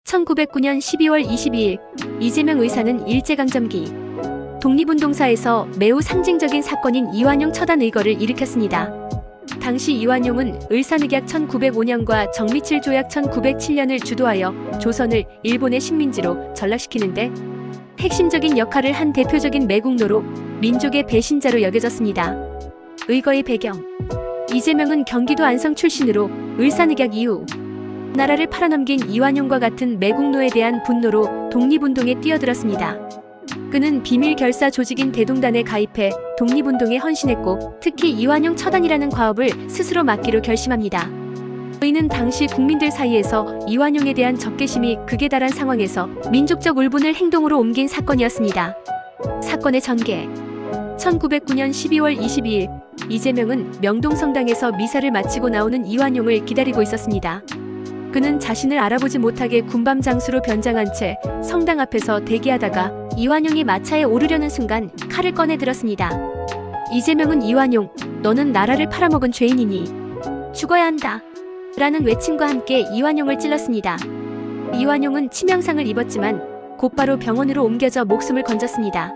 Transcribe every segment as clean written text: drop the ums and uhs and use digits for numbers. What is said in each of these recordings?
1909년 12월 22일 이재명 의사는 일제강점기 독립운동사에서 매우 상징적인 사건인 이완용 처단 의거를 일으켰습니다. 당시 이완용은 을사늑약 1905년과 정미칠 조약 1907년을 주도하여 조선을 일본의 식민지로 전락시키는데 핵심적인 역할을 한 대표적인 매국노로 민족의 배신자로 여겨졌습니다. 의거의 배경: 이재명은 경기도 안성 출신으로 을사늑약 이후 나라를 팔아넘긴 이완용과 같은 매국노에 대한 분노로 독립운동에 뛰어들었습니다. 그는 비밀 결사 조직인 대동단에 가입해 독립운동에 헌신했고 특히 이완용 처단이라는 과업을 스스로 맡기로 결심합니다. 이는 당시 국민들 사이에서 이완용에 대한 적개심이 극에 달한 상황에서 민족적 울분을 행동으로 옮긴 사건이었습니다. 사건의 전개: 1909년 12월 22일 이재명은 명동성당에서 미사를 마치고 나오는 이완용을 기다리고 있었습니다. 그는 자신을 알아보지 못하게 군밤 장수로 변장한 채 성당 앞에서 대기하다가 이완용이 마차에 오르려는 순간 칼을 꺼내 들었습니다. 이재명은 이완용, 너는 나라를 팔아먹은 죄인이니 죽어야 한다 라는 외침과 함께 이완용을 찔렀습니다. 이완용은 치명상을 입었지만 곧바로 병원으로 옮겨져 목숨을 건졌습니다.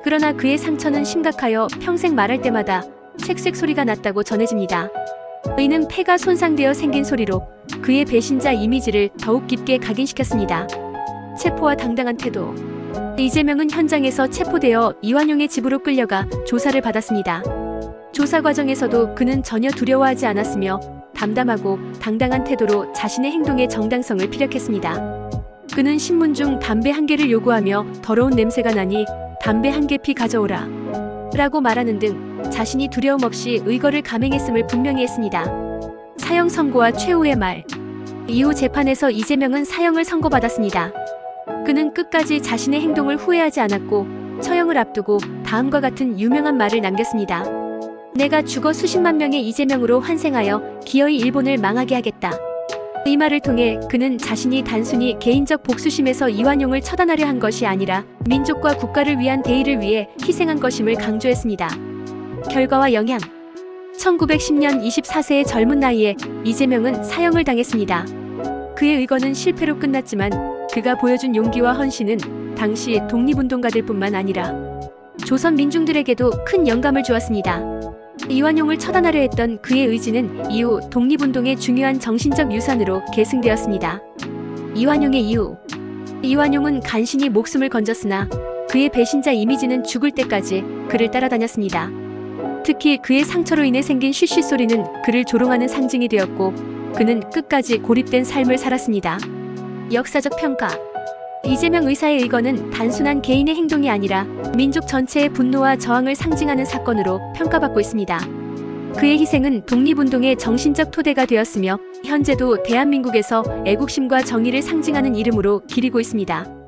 그러나 그의 상처는 심각하여 평생 말할 때마다 쌕쌕 소리가 났다고 전해집니다. 이는 폐가 손상되어 생긴 소리로 그의 배신자 이미지를 더욱 깊게 각인시켰습니다. 체포와 당당한 태도: 이재명은 현장에서 체포되어 이완용의 집으로 끌려가 조사를 받았습니다. 조사 과정에서도 그는 전혀 두려워하지 않았으며 담담하고 당당한 태도로 자신의 행동의 정당성을 피력했습니다. 그는 신문 중 담배 한 개를 요구하며 더러운 냄새가 나니 담배 한 개 피 가져오라 라고 말하는 등 자신이 두려움 없이 의거를 감행했음을 분명히 했습니다. 사형 선고와 최후의 말: 이후 재판에서 이재명은 사형을 선고받았습니다. 그는 끝까지 자신의 행동을 후회하지 않았고 처형을 앞두고 다음과 같은 유명한 말을 남겼습니다. 내가 죽어 수십만 명의 이재명으로 환생하여 기어이 일본을 망하게 하겠다. 이 말을 통해 그는 자신이 단순히 개인적 복수심에서 이완용을 처단하려 한 것이 아니라 민족과 국가를 위한 대의를 위해 희생한 것임을 강조했습니다. 결과와 영향: 1910년 24세의 젊은 나이에 이재명은 사형을 당했습니다. 그의 의거는 실패로 끝났지만 그가 보여준 용기와 헌신은 당시 독립운동가들 뿐만 아니라 조선 민중들에게도 큰 영감을 주었습니다. 이완용을 처단하려 했던 그의 의지는 이후 독립운동의 중요한 정신적 유산으로 계승되었습니다. 이완용의 이유: 이완용은 간신히 목숨을 건졌으나 그의 배신자 이미지는 죽을 때까지 그를 따라다녔습니다. 특히 그의 상처로 인해 생긴 쉬쉬 소리는 그를 조롱하는 상징이 되었고 그는 끝까지 고립된 삶을 살았습니다. 역사적 평가: 이재명 의사의 의거는 단순한 개인의 행동이 아니라 민족 전체의 분노와 저항을 상징하는 사건으로 평가받고 있습니다. 그의 희생은 독립운동의 정신적 토대가 되었으며 현재도 대한민국에서 애국심과 정의를 상징하는 이름으로 기리고 있습니다.